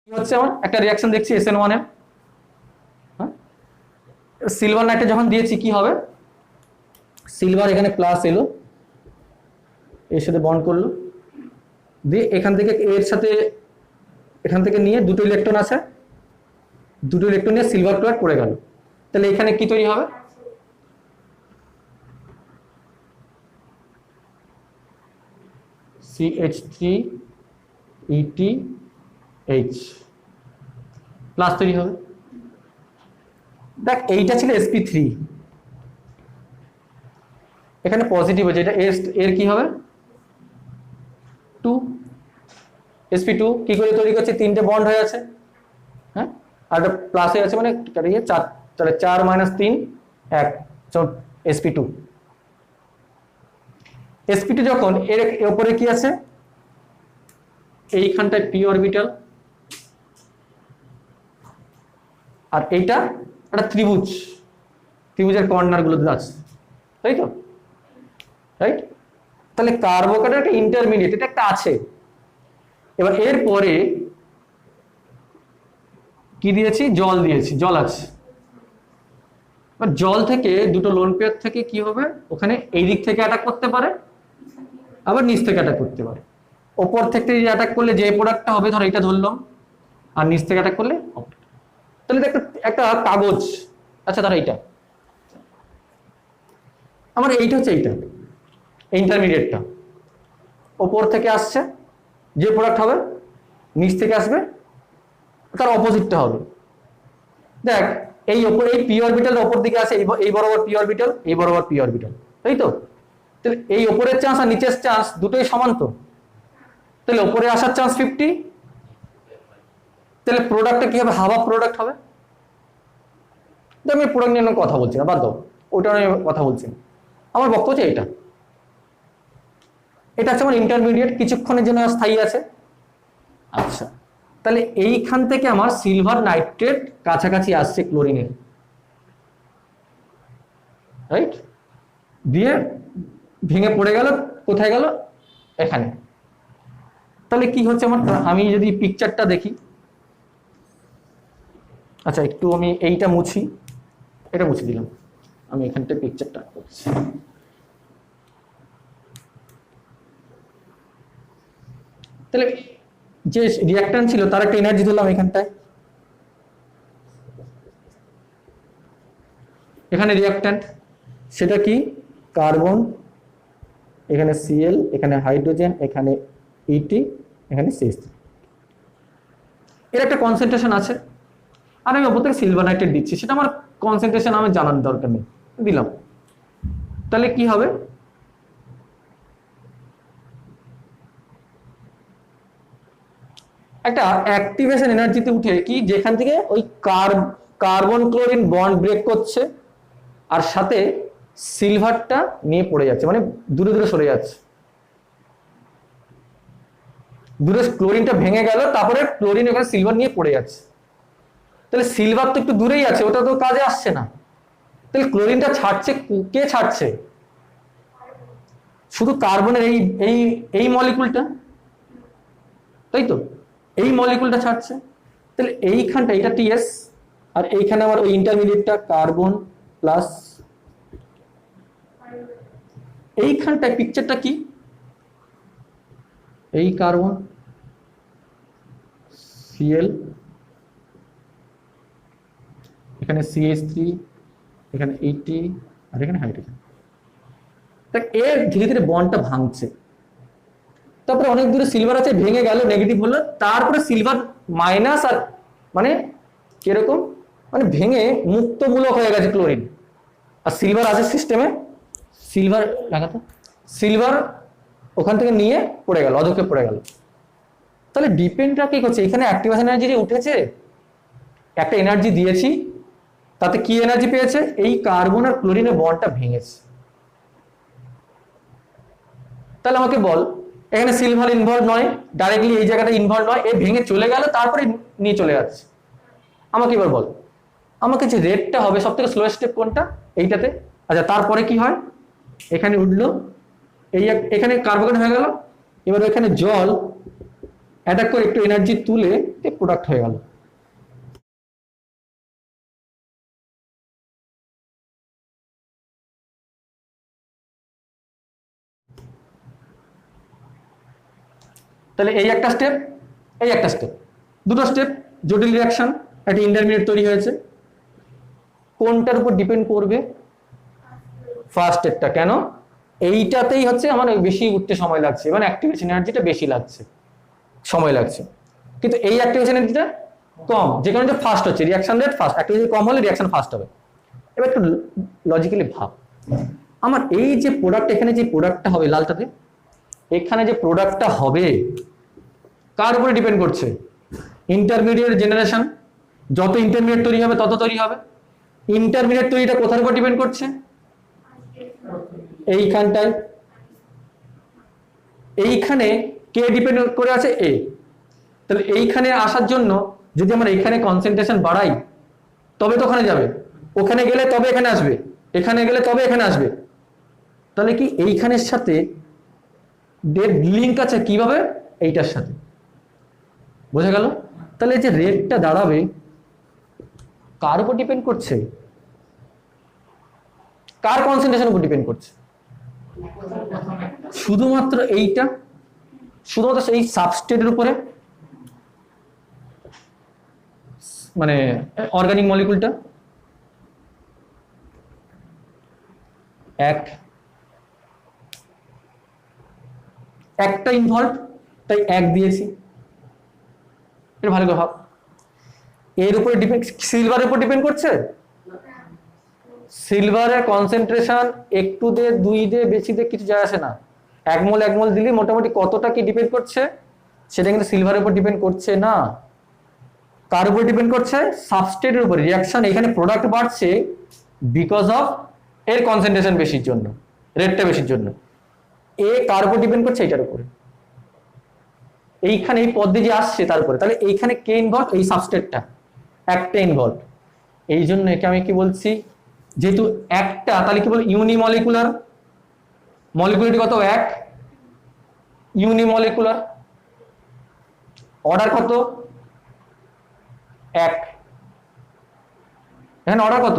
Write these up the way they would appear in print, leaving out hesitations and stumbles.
কি হচ্ছে আমার একটা রিঅ্যাকশন দেখছি SN1 এর, হ্যাঁ সিলভার নাইট্রেট যখন দিয়েছি কি হবে, সিলভার এখানে প্লাস এলো, এর সাথে বন্ড করলো, দিয়ে এখান থেকে এর সাথে এখান থেকে নিয়ে দুটো ইলেকট্রন আছে, দুটো ইলেকট্রন নিয়ে সিলভার ক্লোরাইড পড়ে গেল, তাহলে এখানে কি তৈরি হবে, CH3ETH প্লাস তৈরি হবে। দেখ এইটা ছিল sp3, এখানে পজিটিভ হচ্ছে, এটা এর কি হবে 2, sp2 কি করে তৈরি করছে, তিনটে বন্ড হয়ে আছে, হ্যাঁ আর এটা প্লাস হয়ে আছে মানে ইয়ে 4, তাহলে 4 - 3 1 sp2। sp2 যখন এর উপরে কি আছে, এইখানটায় p অরবিটাল, আর এইটা একটা ত্রিভুজ, ত্রিভুজের কর্নার গুলো আছে, তাই তো, রাইট। তাহলে কার্বোকেটের একটা ইন্টারমিডিয়েট, এটা একটা আছে। এবার এর পরে কি দিয়েছি, জল দিয়েছি, জল আছে। এবার জল থেকে দুটো লোন পেয়ার থেকে কি হবে, ওখানে এই দিক থেকে অ্যাটাক করতে পারে, আবার নিচ থেকে অ্যাটাক করতে পারে। ওপর থেকে অ্যাটাক করলে যে প্রোডাক্টটা হবে, ধর এটা ধরলাম, আর নিচ থেকে অ্যাটাক করলে, তাহলে একটা কাগজ, আচ্ছা ধর এইটা আমার, এইটা হচ্ছে এইটা ইন্টারমিডিয়েটটা, ওপর থেকে আসছে যে প্রোডাক্ট হবে, নিচ থেকে আসবে তার অপোজিটটা হবে। দেখ এই ওপর এই পি অরবিটাল ওপর দিকে আসে, এই বরাবর পি অরবিটাল, এই বরাবর পি অরবিটাল, তাই তো। তাহলে এই ওপরের চান্স আর নিচের চান্স দুটোই সমান তো, তাহলে ওপরে আসার চান্স 50, তাহলে প্রোডাক্টটা কি হবে, হাফ হাফ প্রোডাক্ট হবে। আমি প্রোডাক্ট নিয়ে কথা বলছি না, বাদ দাও, ওটা নিয়ে কথা বলছি না, আমার বক্তব্য হচ্ছে এটা, এটা হচ্ছে আমার ইন্টারমিডিয়েট, কিছুক্ষণের জন্য স্থায়ী আছে। আচ্ছা তাহলে এইখান থেকে আমার সিলভার নাইট্রেট কাছাকাছি আসছে ক্লোরিনের, রাইট, দিয়ে ভেঙে পড়ে গেল, কোথায় গেল, এখানে। তাহলে কি হচ্ছে আমার, আমি যদি পিকচারটা দেখি, আচ্ছা একটু আমি এইটা মুছি, এটা মুছে দিলাম, আমি এখানটা পিকচারটা করছি। তাহলে যে রিঅ্যাকট্যান্ট ছিল তার একটা এনার্জি দিলাম এখানটায়, এখানে রিঅ্যাকট্যান্ট সেটা কি, কার্বন, এখানে Cl, এখানে হাইড্রোজেন, এখানে ET, এখানে CH3, এর একটা কনসেন্ট্রেশন আছে, আর আমি ওপর থেকে সিলভার নাইট্রেট দিচ্ছি, সেটা আমার কনসেন্ট্রেশন আমার জানার দরকার নেই, দিলাম। তাহলে কি হবে, একটা অ্যাক্টিভেশন এনার্জিতে উঠে কি, যেখান থেকে ওই কার্বন ক্লোরিন বন্ড ব্রেক করছে, আর সাথে সিলভারটা নিয়ে পড়ে যাচ্ছে, মানে দূরে দূরে সরে যাচ্ছে, দূরে ক্লোরিনটা ভেঙে গেল, তারপরে ক্লোরিন এখানে সিলভার নিয়ে পড়ে যাচ্ছে। তাহলে সিলভার তো একটু দূরেই আছে, ওটা তো কাজে আসছে না, তাহলে ক্লোরিনটা ছাড়ছে কে, ছাড়ছে শুধু কার্বনের এই এই এই মলিকুলটা, তাই তো, এই মলিকুলটা ছাড়ছে। তাহলে এইখানটা এটা টিএস, আর এইখানে আমার ওই ইন্টারমিডিয়েটটা কার্বন প্লাস, এইখানটায় পিকচারটা কি, এই কার্বন Cl, এখানে CH3, এখানে ET, আর এখানে হাইড্রোজেন। দেখ এর ধীরে ধীরে বন্ডটা ভাঙছে, তারপরে অনেক দূরে সিলভার আছে, ভেঙে গেল, নেগেটিভ হলো, তারপরে সিলভার মাইনাস, আর মানে কিরকম, মানে ভেঙে মুক্তমূলক হয়ে গেছে ক্লোরিন, আর সিলভার আছে সিস্টেমে, সিলভার লাগাতো, সিলভার ওখান থেকে নিয়ে পড়ে গেল, অধক্ষেপ পড়ে গেল। তাহলে ডিপেন্ডটা কি করছে, এখানে অ্যাক্টিভেশন এনার্জি যে উঠেছে, একটা এনার্জি দিয়েছি, তাতে কি এনার্জি পেয়েছে, এই কার্বন আর ক্লোরিনের বন্ডটা ভেঙেছে। তাহলে আমাকে বল, এখানে সিলভার ইনভলভ নয়, ডাইরেক্টলি এই জায়গাটা ইনভলভ নয়, এ ভেঙে চলে গেল, তারপরে নিয়ে চলে যাচ্ছে। আমাকে এবার বল, আমাকে যে রেটটা হবে সব থেকে স্লোয়েস্ট স্টেপ কোনটা, এইটাতে। আচ্ছা তারপরে কি হয়, এখানে উঠলো, এই এখানে কার্বোকেট হয়ে গেল, এবার এখানে জল, অ্যাটাক করে একটু এনার্জি তুলে প্রোডাক্ট হয়ে গেল। তাহলে এই একটা স্টেপ, এই একটা স্টেপ, দুটো স্টেপ, জটিল রিয়াকশন, একটা ইন্টারমিডিয়েট তৈরি হয়েছে। কোনটার উপর ডিপেন্ড করবে? ফার্স্ট স্টেপটা। কেন? এইটাতেই হচ্ছে আমার বেশি উঠতে সময় লাগছে, মানে অ্যাক্টিভেশন এনার্জিটা বেশি লাগছে, সময় লাগছে। কিন্তু এই অ্যাক্টিভেশন এনার্জিটা কম, যে কারণে ফাস্ট হচ্ছে, রিয়াকশন রেট ফাস্ট, অ্যাক্টিভিটি কম হলে রিয়াকশন ফাস্ট হবে। এবার একটু লজিক্যালি ভাব, আমার এই যে প্রোডাক্ট, এখানে যে প্রোডাক্টটা হবে লালটাতে, এখানে যে প্রোডাক্টটা হবে কার উপরে ডিপেন্ড করছে? ইন্টারমিডিয়েট জেনারেশন, যত ইন্টারমিডিয়েট তৈরি হবে তত তৈরি হবে। ইন্টারমিডিয়েট তৈরিটা কোথার উপর ডিপেন্ড করছে? এইখানটায়। এইখানে কে ডিপেন্ড করে আছে? এ। তাহলে এইখানে আসার জন্য যদি আমরা এইখানে কনসেন্ট্রেশন বাড়াই তবে তো ওখানে যাবে, ওখানে গেলে তবে এখানে আসবে, এখানে গেলে তবে এখানে আসবে। তাহলে কি এইখানের সাথে লিঙ্ক আছে কিভাবে? এইটার সাথে। বোঝা গেল? তাহলে যে রেটটা দাঁড়াবে কার উপর ডিপেন্ড করছে? কার কনসেন্ট্রেশন উপর ডিপেন্ড করছে? শুধুমাত্র এইটা, শুধুমাত্র এই সাবস্ট্রেটের উপরে, মানে অর্গানিক মলিকুলটা একটা ইনভলভ, তাই এক দিয়েছি। এটা ভালো করে ভাব, এর উপরে ডিপেন্ড, সিলভারের উপর ডিপেন্ড করছে। সিলভারের কনসেন্ট্রেশন একটু দে, দুই দে, বেশি দে, কিছু যায় আসে না। এক মোল দিলে মোটামুটি কতটা কি ডিপেন্ড করছে সেটা কিন্তু সিলভারের উপর ডিপেন্ড করছে না। কার উপর ডিপেন্ড করছে? সাবস্ট্রেটের উপর। রিয়াকশন এখানে প্রোডাক্ট বাড়ছে বিকজ অফ এর কনসেন্ট্রেশন বেশির জন্য, রেটটা বেশির জন্য। এ কার উপর ডিপেন্ড করছে? এটার উপরে। এইখানে এই পদ্ধতি যে আসছে তার উপরে। তাহলে এইখানে কে ইনভলভ? এই সাবস্ট্রেটটা একটা ইনভলভ। এই জন্য একে আমি কি বলছি, যেহেতু একটা, তাহলে কি বল? ইউনিমলিকুলার। মলিকুলারিটি কত? এক। ইউনিমলিকুলার। অর্ডার কত? এক। এখানে অর্ডার কত?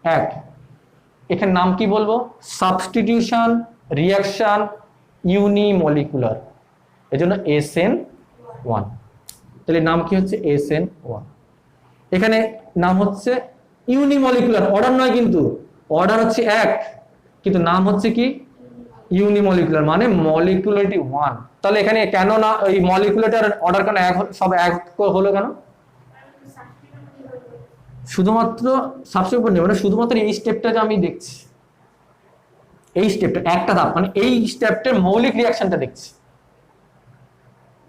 এক। এখানে নাম কি বলবো? সাবস্টিটিউশন রিয়াকশন ইউনিমলিকুলার, এজন্য SN1। তাহলে নাম কি হচ্ছে? SN1। এখানে নাম হচ্ছে ইউনিমলিকুলার, অর্ডার নয় কিন্তু, অর্ডার হচ্ছে এক, কিন্তু নাম হচ্ছে কি? ইউনিমলিকুলার, মানে মলিকুলারিটি 1। তাহলে এখানে কেন না ওই মলিকুলারিটি আর অর্ডার কেন এক, সব এক হলো কেন? শুধুমাত্র সাবস্ট্রেট উপর নেব না, শুধুমাত্র এই স্টেপটা আমি দেখছি, এই স্টেপটা একটা ধাপ, মানে এই স্টেপটার মৌলিক রিয়াকশনটা দেখছি,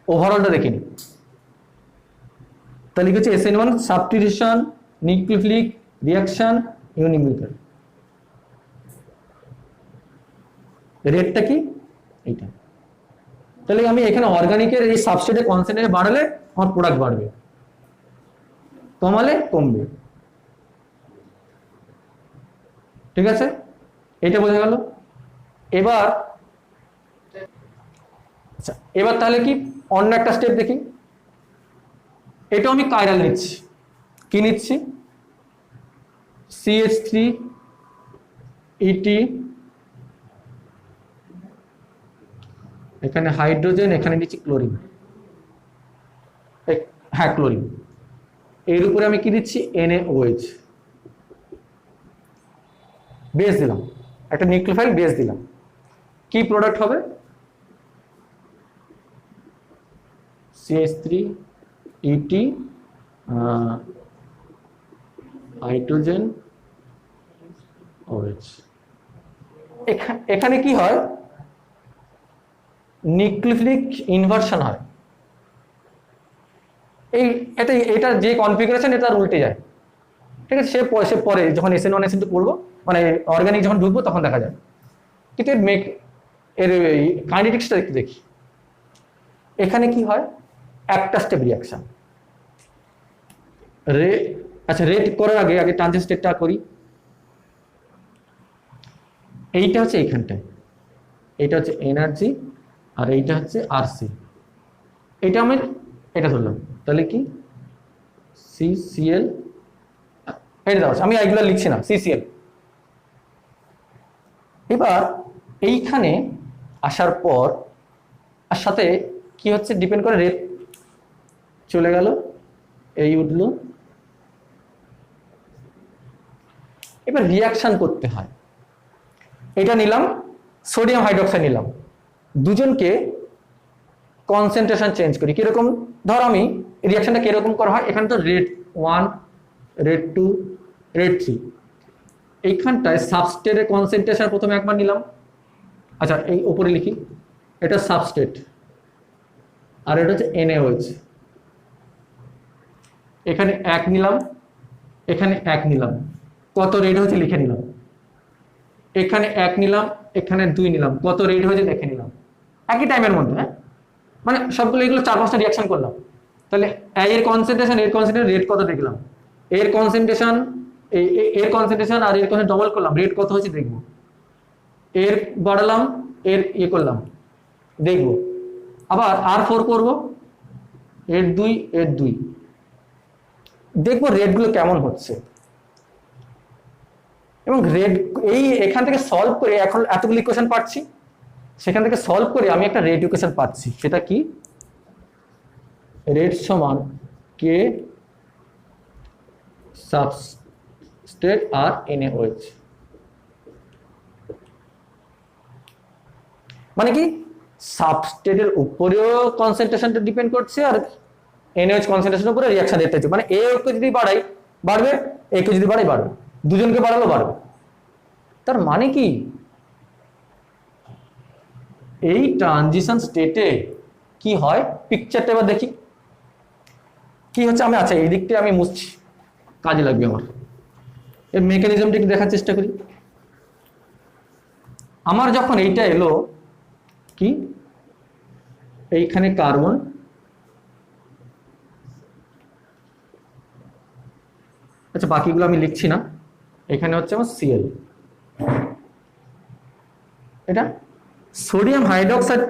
ওভারঅলটা দেখিনি। তাহলে কি হচ্ছে? SN1 substitution nucleophilic reaction ইউনিমলিকুলার। রেটটা কি? এইটা। তাহলে আমি এখানে অর্গানিকের এই সাবস্ট্রেটের কনসেন্ট্রেশন বাড়ালে আমার প্রোডাক্ট বাড়বে, কমালে কমবে। ঠিক আছে, এটা বোঝা গেল। এবার আচ্ছা, এবার তাহলে কি অন্য একটা স্টেপ দেখি। এটাও আমি কাইরাল নিচ্ছি। কি নিচ্ছি? CH3ET, এখানে হাইড্রোজেন, এখানে নিচ্ছি ক্লোরিন। হ্যাঁ, ক্লোরিন। এর উপরে আমি কি দিচ্ছি? NaOH, বেস দিলাম, একটা নিউক্লিওফাইল বেস দিলাম। কি প্রোডাক্ট হবে? CH3ET, hydrogen OH। এখানে কি হয়? নিউক্লিওফিলিক ইনভার্সন হয়। এটা যে কনফিগারেশন এটা উল্টে যায়। ঠিক আছে, সে পরে যখন SN1 SN2 করবো, মানে অর্গানিক যখন ঢুকবো তখন দেখা যায়। কিন্তু এর কাইনেটিক্সটা একটু দেখি। এখানে কি হয়? একটা স্টেপ রিয়াকশন। আচ্ছা, রেট করার আগে ট্রানজিশন স্টেটটা করি। এইটা হচ্ছে এইখানটায়, এইটা হচ্ছে এনার্জি, আর এইটা হচ্ছে RC। এটা আমি এটা ধরলাম, তাহলে কি CCl, এটা দেওয়া আছে, আমি এইগুলো লিখছি না, CCl। এবার এইখানে আসার পর আর সাথে কি হচ্ছে ডিপেন্ড করে, রেট চলে গেল, এই উঠলো। এবার রিয়াকশন করতে হয়, এটা নিলাম, সোডিয়াম হাইড্রোক্সাইড নিলাম, দুজনকে কনসেন্ট্রেশন চেঞ্জ করি। কিরকম, ধর আমি রিয়াকশনটা কিরকম করা হয়, এখানে তো রেড 1, রেড 2, রেড 3, এইখানটায় সাবস্ট্রেটের কনসেন্ট্রেশন প্রথমে একবার নিলাম। আচ্ছা, এই উপরে লিখি, এটা সাবস্ট্রেট আর এটা হচ্ছে NaOH। এখানে 1 নিলাম, এখানে 1 নিলাম, কত রেড হয়েছে লিখে নিলাম। এখানে 1 নিলাম, এখানে 2 নিলাম, কত রেড হয়েছে দেখে নিলাম, একই টাইমের মধ্যে। হ্যাঁ, মানে সবগুলো এগুলো 4-5টা রিয়াকশন করলাম। তাহলে এর কনসেন্ট্রেশন রেট কত দেখলাম, এর কনসেন্ট্রেশন এর কনসেন্ট্রেশন আর এর কনসেন্ট্রেশন ডবল করলাম, রেট কত হয়েছে দেখবো, এর বাড়ালাম, এর করলাম দেখবো, আবার R4 করবো, এর 2, এর 2, দেখবো রেটগুলো কেমন হচ্ছে। এবং রেট এখান থেকে সলভ করে, এখন এতগুলো ইকুয়েশন পাচ্ছি, সেখান থেকে সলভ করে আমি একটা রেট ইকুয়েশন পাচ্ছি। সেটা কি, রেট সমান K সাবস্ট্রেট আর NaOH। মানে কি, সাবস্ট্রেটের উপরেও কনসেন্ট্রেশনটা ডিপেন্ড করছে আর NaOH কনসেন্ট্রেশনের উপরে রিঅ্যাকশন রেটটা হচ্ছে, মানে কে যদি বাড়াই বাড়বে, কে যদি বাড়াই বাড়বে, দুজনকে বাড়ালো বাড়বে। তার মানে কি, এই ট্রানজিশন স্টেটে কি হয়, পিকচারটা এবার দেখি কি হচ্ছে। আমি আচ্ছা এই দিকটা আমি মুছছি, কাজে লাগবে আমার। এর মেকানিজমটা একটু দেখার চেষ্টা করি। আমার যখন এইটা এলো কি, এইখানে কার্বন, আচ্ছা বাকিগুলো আমি লিখছি না, এখানে হচ্ছে আমার Cl, এটা সোডিয়াম হাইড্রোক্সাইড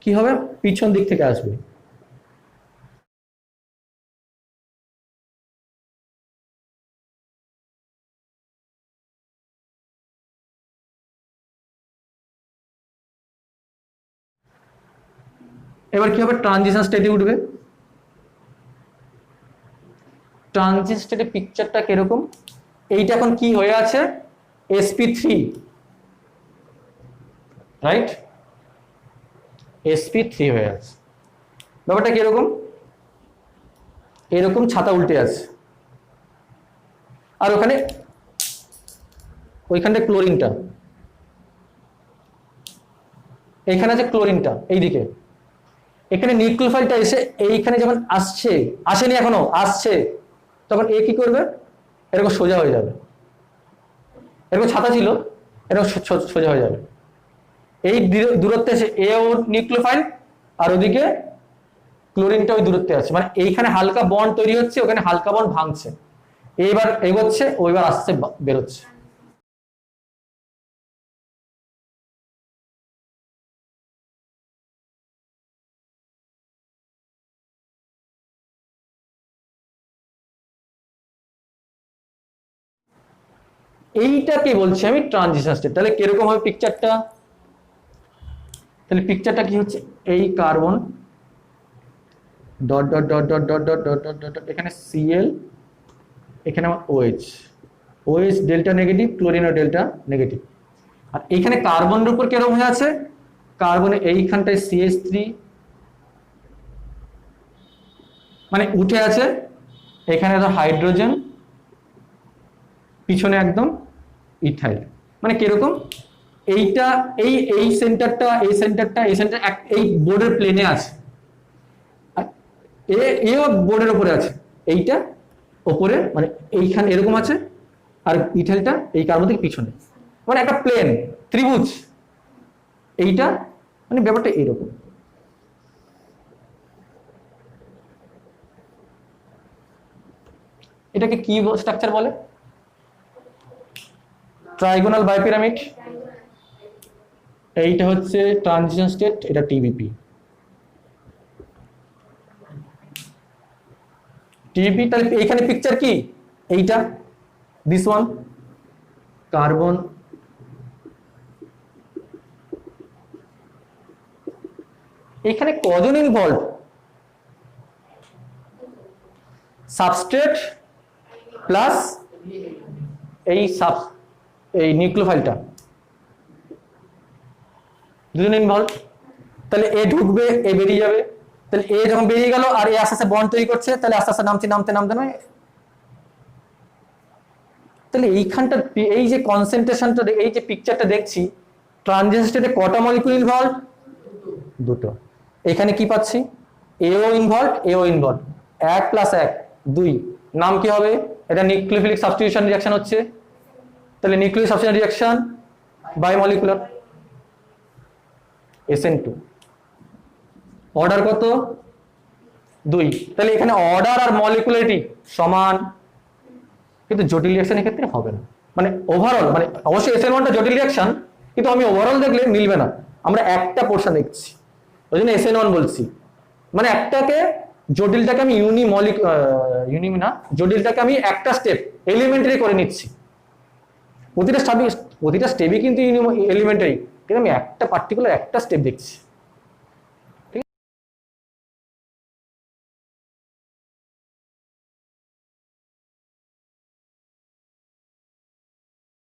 কি হবে, পিছন দিক থেকে আসবে। এবার কি হবে, ট্রানজিশন স্টেটে উঠবে। ট্রানজিশন স্টেটে পিকচারটা কিরকম, এইটা এখন কি হয়ে আছে, sp3, রাইট, sp3 হয়ে আছে। ব্যাপারটা কিরকম, এরকম ছাতা উল্টে আছে, আর ওখানে ওইখানটা ক্লোরিনটা, এইখানে আছে ক্লোরিনটা এইদিকে। এখানে নিউক্লিওফাইলটা এসে এইখানে যখন আসছে, আসেনি এখনো, আসছে, তখন এ কি করবে, এরকম সোজা হয়ে যাবে, এরকম ছাতা ছিল, এরকম সোজা হয়ে যাবে। এই দূরত্বে এসে এ ও নিউক্লিওফাইল, আর ওদিকে ক্লোরিনটা ওই দূরত্বে আছে, মানে এইখানে হালকা বন্ড তৈরি হচ্ছে, ওখানে হালকা বন্ড ভাঙছে, এইবার এগোচ্ছে, ওইবার আসছে, বেরোচ্ছে। এইটাকে বলছি আমি ট্রানজিশন স্টেট। তাহলে কিরকম হবে পিকচারটা, তাহলে পিকচারটা কি হচ্ছে, এই carbon dot dot dot dot dot dot dot dot dot, এখানে Cl, এখানে আমার OH, OH ডেল্টা নেগেটিভ, ক্লোরিনও ডেল্টা নেগেটিভ। আর এইখানে কার্বনের উপর কিরকম হয়ে আছে, কার্বনের এইখানটায় CH3 মানে উঠে আছে, এখানে হাইড্রোজেন, পিছনে একদম ইথাইল। মানে কিরকম, এইটা এই সেন্টারটা, এই সেন্টারটা, এই সেন্টার এই বোর্ডের প্লেনে আছে, এও বোর্ডের উপরে আছে, এইটা ওপরে মানে এইখানে এরকম আছে, আর ইথাইলটা এই কার্বন থেকে পিছনে, মানে একটা প্লেন ত্রিভুজ এইটা, মানে ব্যাপারটা এইরকম। এটাকে কি স্ট্রাকচার বলে, ট্রাইগোনাল বাইপিরামিড। এইটা হচ্ছে ট্রানজিশন স্টেট, এটা TBP। টিপি, তাহলে এখানে পিকচার কি এইটা, দিস ওয়ান কার্বন, এখানে কজন ইনভলভ, সাবস্ট্রেট প্লাস এই নিউক্লিওফাইলটা, দুজন ইনভলভ। তাহলে এ ঢুকবে, এ বেরিয়ে যাবে, তাহলে এ যখন বেরিয়ে গেল আর এ আস্তে আস্তে বন্ড তৈরি করছে, তাহলে আস্তে আস্তে নামতে নয়, তাহলে এইখানটা এই যে কনসেন্ট্রেশনটা, এই যে পিকচারটা দেখছি, ট্রানজিশন স্টেটে কটা মলিকিউল ইনভলভ, দুটো। এখানে কি পাচ্ছি, এও ইনভলভ, 1 + 1 2, নাম কি হবে, এটা নিউক্লিওফিলিক সাবস্টিটিউশন রিঅ্যাকশন হচ্ছে, তাহলে nucleophilic substitution reaction biomolecular SN2, order কত 2, তাহলে এখানে অর্ডার আর মলিকুলারিটি সমান, কিন্তু জটিল রিঅ্যাকশনের ক্ষেত্রে হবে না, মানে ওভারঅল, মানে অবশ্যই SN1টা জটিল রিঅ্যাকশন, কিন্তু আমি ওভারঅল দেখলে মিলবে না, আমরা একটা পোর্শন দেখছি, ওই জন্য SN1 বলছি, মানে একটাকে জটিলটাকে আমি জটিলটাকে আমি একটা স্টেপ এলিমেন্টারি করে নিচ্ছি, প্রতিটা স্টেপই কিন্তু এলিমেন্টারি, কিন্তু আমি একটা পার্টিকুলার একটা স্টেপ দেখছি।